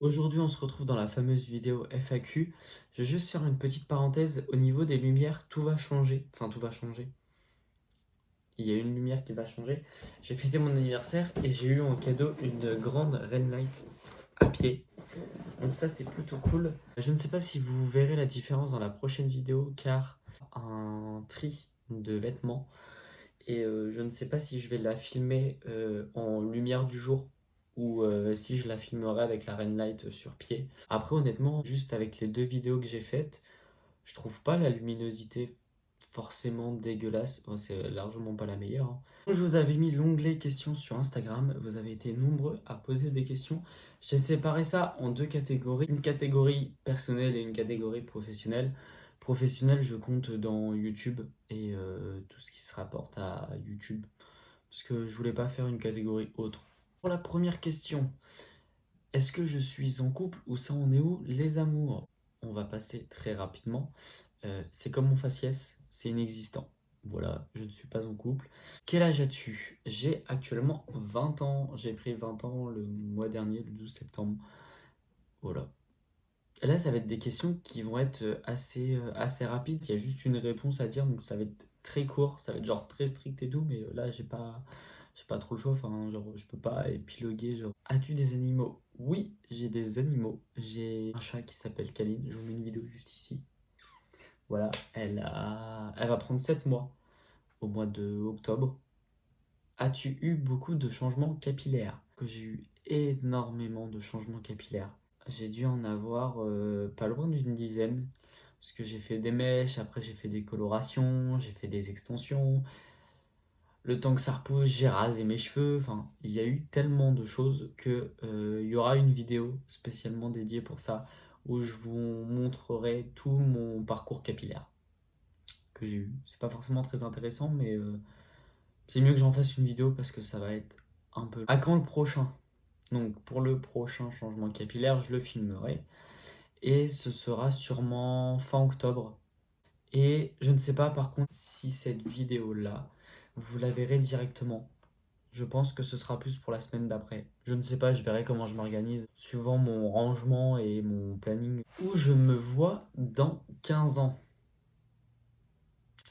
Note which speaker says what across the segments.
Speaker 1: Aujourd'hui, on se retrouve dans la fameuse vidéo FAQ. Je vais juste faire une petite parenthèse. Au niveau des lumières, tout va changer. Enfin, tout va changer. Il y a une lumière qui va changer. J'ai fêté mon anniversaire et j'ai eu en cadeau une grande ring light à pied. Donc ça, c'est plutôt cool. Je ne sais pas si vous verrez la différence dans la prochaine vidéo car un tri de vêtements. Et je ne sais pas si je vais la filmer en lumière du jour ou si je la filmerai avec la ring light sur pied. Après, honnêtement, juste avec les deux vidéos que j'ai faites, je trouve pas la luminosité forcément dégueulasse. Bon, c'est largement pas la meilleure, hein. Je vous avais mis l'onglet questions sur Instagram. Vous avez été nombreux à poser des questions. J'ai séparé ça en deux catégories. Une catégorie personnelle et une catégorie professionnelle. Professionnelle, je compte dans YouTube et tout ce qui se rapporte à YouTube. Parce que je voulais pas faire une catégorie autre. Pour la première question, est-ce que je suis en couple ou ça en est où les amours? On va passer très rapidement. C'est comme mon faciès, c'est inexistant. Voilà, je ne suis pas en couple. Quel âge as-tu? J'ai actuellement 20 ans. J'ai pris 20 ans le mois dernier, le 12 septembre. Voilà. Là, ça va être des questions qui vont être assez rapides. Il y a juste une réponse à dire, donc ça va être très court. Ça va être genre très strict et tout, mais là, j'ai pas trop le choix. Enfin, genre, je peux pas épiloguer. Genre, as-tu des animaux? Oui, j'ai des animaux. J'ai un chat qui s'appelle Kaline. Je vous mets une vidéo juste ici. Voilà, elle va prendre 7 mois au mois de octobre. As-tu eu beaucoup de changements capillaires? Que j'ai eu énormément de changements capillaires. J'ai dû en avoir pas loin d'une dizaine. Parce que j'ai fait des mèches, après j'ai fait des colorations, j'ai fait des extensions. Le temps que ça repousse, j'ai rasé mes cheveux. Enfin, il y a eu tellement de choses que il y aura une vidéo spécialement dédiée pour ça où je vous montrerai tout mon parcours capillaire que j'ai eu. C'est pas forcément très intéressant, mais c'est mieux que j'en fasse une vidéo parce que ça va être un peu. À quand le prochain? Donc pour le prochain changement capillaire, je le filmerai et ce sera sûrement fin octobre. Et je ne sais pas par contre si cette vidéo-là, vous la verrez directement. Je pense que ce sera plus pour la semaine d'après. Je ne sais pas, je verrai comment je m'organise, suivant mon rangement et mon planning. Où je me vois dans 15 ans.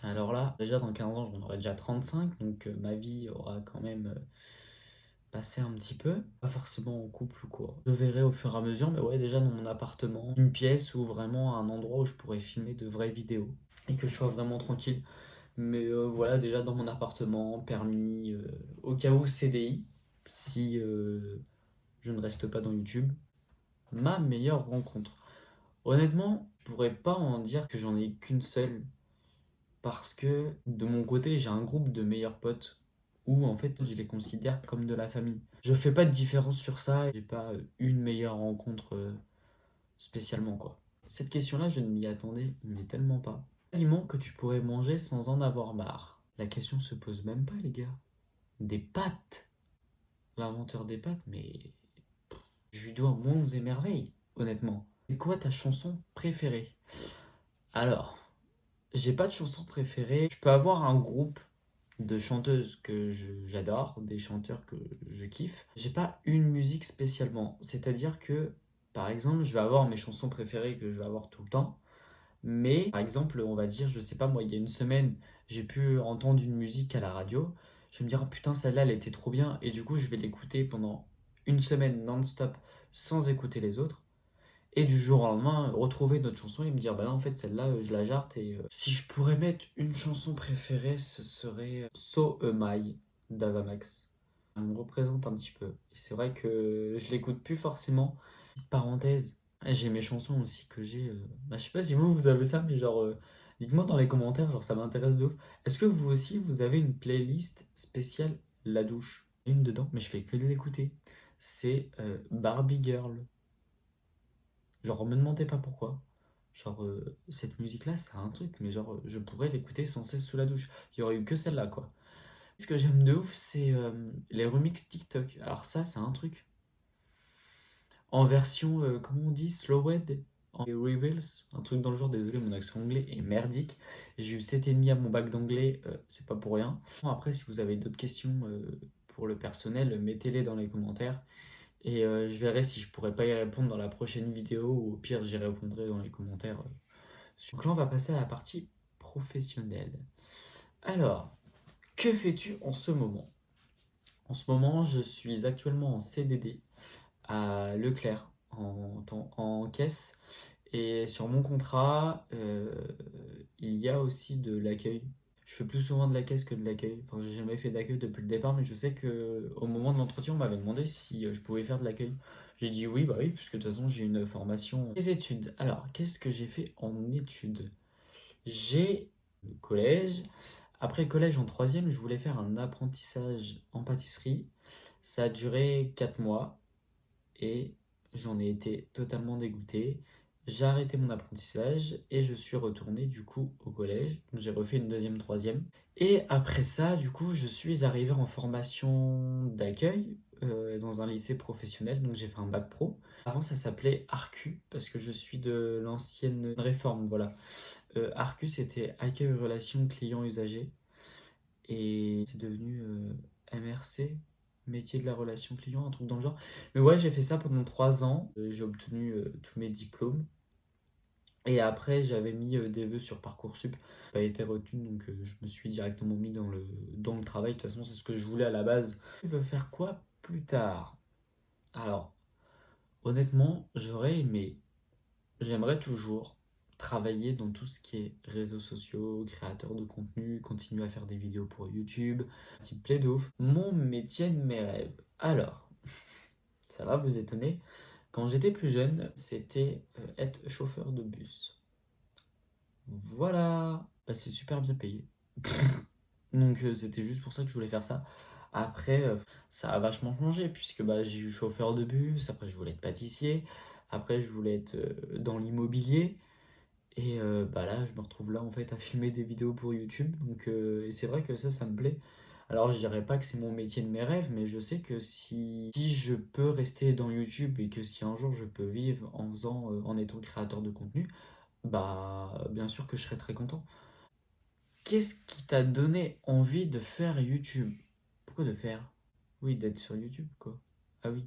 Speaker 1: Alors là, déjà dans 15 ans, j'en aurai déjà 35, donc ma vie aura quand même passé un petit peu. Pas forcément en couple ou quoi. Je verrai au fur et à mesure, mais ouais, déjà dans mon appartement, une pièce ou vraiment un endroit où je pourrais filmer de vraies vidéos et que je sois vraiment tranquille. Mais voilà, déjà dans mon appartement, permis, au cas où CDI, si je ne reste pas dans YouTube. Ma meilleure rencontre. Honnêtement, je pourrais pas en dire que j'en ai qu'une seule parce que de mon côté, j'ai un groupe de meilleurs potes où en fait je les considère comme de la famille. Je fais pas de différence sur ça, j'ai pas une meilleure rencontre spécialement quoi. Cette question-là, je ne m'y attendais mais tellement pas. Aliment que tu pourrais manger sans en avoir marre. La question se pose même pas les gars. Des pâtes. L'inventeur des pâtes, mais je lui dois monts et merveilles, honnêtement. C'est quoi ta chanson préférée? Alors, j'ai pas de chanson préférée. Je peux avoir un groupe de chanteuses que j'adore, des chanteurs que je kiffe. J'ai pas une musique spécialement. C'est-à-dire que, par exemple, je vais avoir mes chansons préférées que je vais avoir tout le temps. Mais, par exemple, on va dire, je sais pas moi, il y a une semaine, j'ai pu entendre une musique à la radio. Je vais me dire, oh putain, celle-là, elle était trop bien. Et du coup, je vais l'écouter pendant une semaine non-stop sans écouter les autres. Et du jour au lendemain, retrouver notre chanson et me dire, bah non, en fait, celle-là, je la jarte. Et si je pourrais mettre une chanson préférée, ce serait So Am I d'Avamax. Elle me représente un petit peu. Et c'est vrai que je l'écoute plus forcément. Petite parenthèse, j'ai mes chansons aussi que j'ai. Bah, je sais pas si vous avez ça, mais genre, dites-moi dans les commentaires, genre, ça m'intéresse de ouf. Est-ce que vous aussi, vous avez une playlist spéciale La Douche? Une dedans, mais je fais que de l'écouter. C'est Barbie Girl. Genre, me demandez pas pourquoi. Genre, cette musique-là, c'est un truc, mais genre, je pourrais l'écouter sans cesse sous la douche. Il y aurait eu que celle-là, quoi. Ce que j'aime de ouf, c'est les remixes TikTok. Alors ça, c'est un truc. En version, comment on dit, slowed, en reveals, un truc dans le genre, désolé, mon accent anglais est merdique. J'ai eu 7,5 à mon bac d'anglais, c'est pas pour rien. Après, si vous avez d'autres questions pour le personnel, mettez-les dans les commentaires. Et je verrai si je pourrais pas y répondre dans la prochaine vidéo ou au pire j'y répondrai dans les commentaires. Donc là on va passer à la partie professionnelle. Alors, que fais-tu en ce moment? En ce moment, je suis actuellement en CDD à Leclerc en caisse. Et sur mon contrat, il y a aussi de l'accueil. Je fais plus souvent de la caisse que de l'accueil. Enfin, j'ai jamais fait d'accueil depuis le départ, mais je sais que au moment de l'entretien, on m'avait demandé si je pouvais faire de l'accueil. J'ai dit oui, bah oui, puisque de toute façon, j'ai une formation. Les études. Alors, qu'est-ce que j'ai fait en études? J'ai le collège. Après le collège, en troisième, je voulais faire un apprentissage en pâtisserie. Ça a duré 4 mois et j'en ai été totalement dégoûté. J'ai arrêté mon apprentissage et je suis retourné du coup au collège. Donc j'ai refait une deuxième, troisième. Et après ça, du coup, je suis arrivé en formation d'accueil dans un lycée professionnel. Donc j'ai fait un bac pro. Avant, ça s'appelait ARCU parce que je suis de l'ancienne réforme. Voilà. ARCU, c'était accueil et relations clients usagers. Et c'est devenu MRC, métier de la relation client, un truc dans le genre. Mais ouais, j'ai fait ça pendant 3 ans. J'ai obtenu tous mes diplômes. Et après, j'avais mis des vœux sur Parcoursup. J'ai pas été retenu, donc je me suis directement mis dans le travail. De toute façon, c'est ce que je voulais à la base. Tu veux faire quoi plus tard? Alors, honnêtement, j'aimerais toujours travailler dans tout ce qui est réseaux sociaux, créateur de contenu, continuer à faire des vidéos pour YouTube, qui me plaît de ouf. Mon métier de mes rêves. Alors, ça va vous étonner. Quand j'étais plus jeune, c'était être chauffeur de bus. Voilà. Bah, c'est super bien payé. Donc c'était juste pour ça que je voulais faire ça. Après, ça a vachement changé puisque bah, j'ai eu chauffeur de bus, après je voulais être pâtissier, après je voulais être dans l'immobilier. Et bah là, je me retrouve là en fait à filmer des vidéos pour YouTube. Donc, et c'est vrai que ça me plaît. Alors, je dirais pas que c'est mon métier de mes rêves, mais je sais que si je peux rester dans YouTube et que si un jour je peux vivre en étant créateur de contenu, bah bien sûr que je serais très content. Qu'est-ce qui t'a donné envie de faire YouTube? Pourquoi de faire? Oui, d'être sur YouTube, quoi. Ah oui.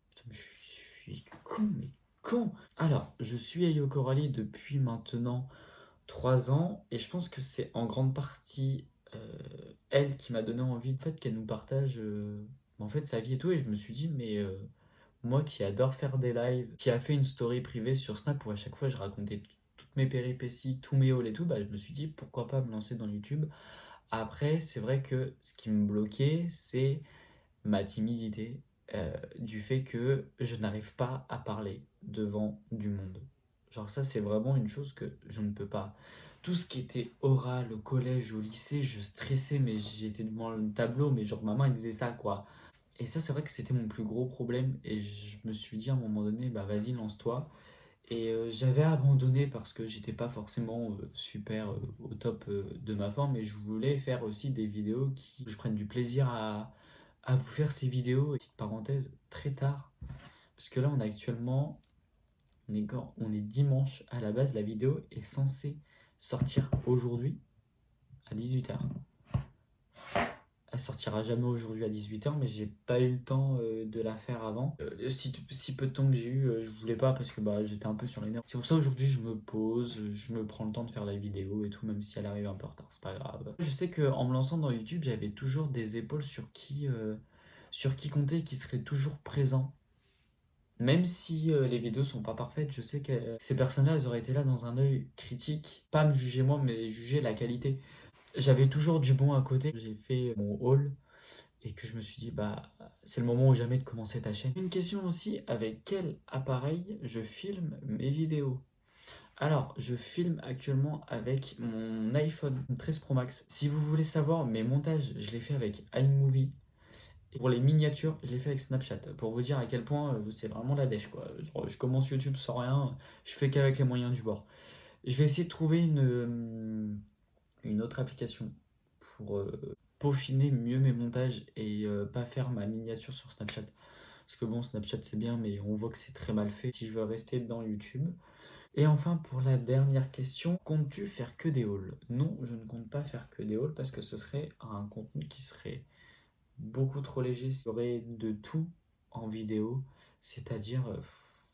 Speaker 1: Putain, mais je suis con, mais con. Alors, je suis Ayo Coralie depuis maintenant 3 ans et je pense que c'est en grande partie elle qui m'a donné envie, en fait, qu'elle nous partage en fait sa vie et tout. Et je me suis dit, mais moi qui adore faire des lives, qui a fait une story privée sur Snap où à chaque fois je racontais toutes mes péripéties, tous mes hauls et tout, bah, je me suis dit pourquoi pas me lancer dans YouTube. Après, c'est vrai que ce qui me bloquait, c'est ma timidité, du fait que je n'arrive pas à parler devant du monde. Genre ça, c'est vraiment une chose que je ne peux pas. Tout ce qui était oral au collège, au lycée, je stressais, mais j'étais devant le tableau, mais genre ma main elle faisait ça, quoi. Et ça, c'est vrai que c'était mon plus gros problème. Et je me suis dit à un moment donné, bah vas-y, lance-toi. Et j'avais abandonné parce que j'étais pas forcément super au top de ma forme. Et je voulais faire aussi des vidéos qui je prenne du plaisir à vous faire ces vidéos. Et petite parenthèse, très tard. Parce que là, on est dimanche. À la base, la vidéo est censée sortir aujourd'hui à 18h. Elle sortira jamais aujourd'hui à 18h, mais j'ai pas eu le temps de la faire avant. Si peu de temps que j'ai eu, je voulais pas parce que bah, j'étais un peu sur les nerfs. C'est pour ça aujourd'hui je me pose, je me prends le temps de faire la vidéo et tout, même si elle arrive un peu en retard, c'est pas grave. Je sais qu'en me lançant dans YouTube, j'avais toujours des épaules sur qui compter, qui seraient toujours présents. Même si les vidéos sont pas parfaites, je sais que ces personnes-là, elles auraient été là dans un œil critique, pas me juger moi, mais juger la qualité. J'avais toujours du bon à côté. J'ai fait mon haul et que je me suis dit, bah, c'est le moment ou jamais de commencer ta chaîne. Une question aussi, avec quel appareil je filme mes vidéos? Alors, je filme actuellement avec mon iPhone 13 Pro Max. Si vous voulez savoir, mes montages, je les fais avec iMovie. Et pour les miniatures, je les fais avec Snapchat. Pour vous dire à quel point c'est vraiment la dèche, quoi. Genre, je commence YouTube sans rien, je fais qu'avec les moyens du bord. Je vais essayer de trouver une autre application pour peaufiner mieux mes montages et pas faire ma miniature sur Snapchat. Parce que bon, Snapchat c'est bien, mais on voit que c'est très mal fait si je veux rester dans YouTube. Et enfin, pour la dernière question, comptes-tu faire que des hauls? Non, je ne compte pas faire que des hauls parce que ce serait un contenu qui serait beaucoup trop léger. Il y aurait de tout en vidéo, c'est-à-dire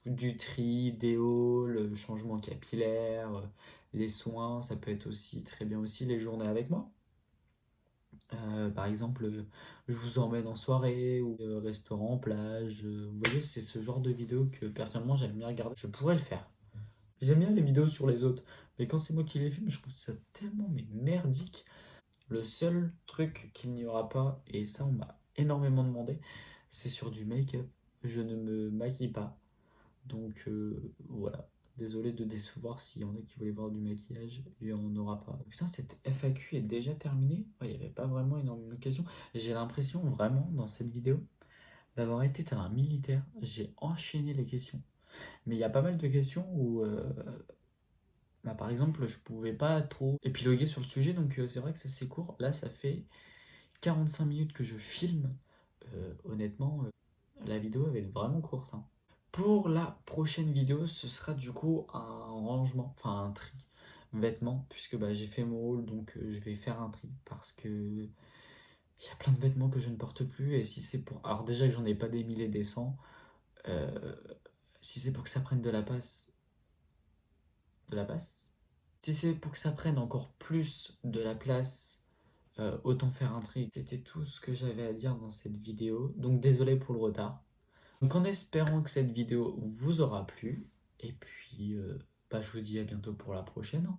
Speaker 1: du tri, déo, le changement capillaire, les soins, ça peut être aussi très bien aussi les journées avec moi. Par exemple, je vous emmène en soirée ou restaurant, plage. Vous voyez, c'est ce genre de vidéo que personnellement j'aime bien regarder. Je pourrais le faire. J'aime bien les vidéos sur les autres, mais quand c'est moi qui les filme, je trouve ça tellement mais merdique. Le seul truc qu'il n'y aura pas, et ça on m'a énormément demandé, c'est sur du make-up. Je ne me maquille pas. Donc voilà. Désolé de décevoir s'il y en a qui voulaient voir du maquillage, il n'y en aura pas. Putain, cette FAQ est déjà terminée? Ouais, il n'y avait pas vraiment énormément de questions. J'ai l'impression vraiment dans cette vidéo d'avoir été tel un militaire. J'ai enchaîné les questions. Mais il y a pas mal de questions où, bah, par exemple, je pouvais pas trop épiloguer sur le sujet, donc c'est vrai que c'est assez court. Là, ça fait 45 minutes que je filme. Honnêtement, la vidéo elle va être vraiment courte, hein. Pour la prochaine vidéo, ce sera du coup un rangement, enfin un tri vêtements, puisque bah, j'ai fait mon rôle, donc je vais faire un tri parce que il y a plein de vêtements que je ne porte plus. Et si c'est pour. Alors, déjà que j'en ai pas des milliers et des cents, euh, si c'est pour que ça prenne de la passe. De la passe? Si c'est pour que ça prenne encore plus de la place, autant faire un tri. C'était tout ce que j'avais à dire dans cette vidéo, donc désolé pour le retard. Donc en espérant que cette vidéo vous aura plu, et puis bah, je vous dis à bientôt pour la prochaine.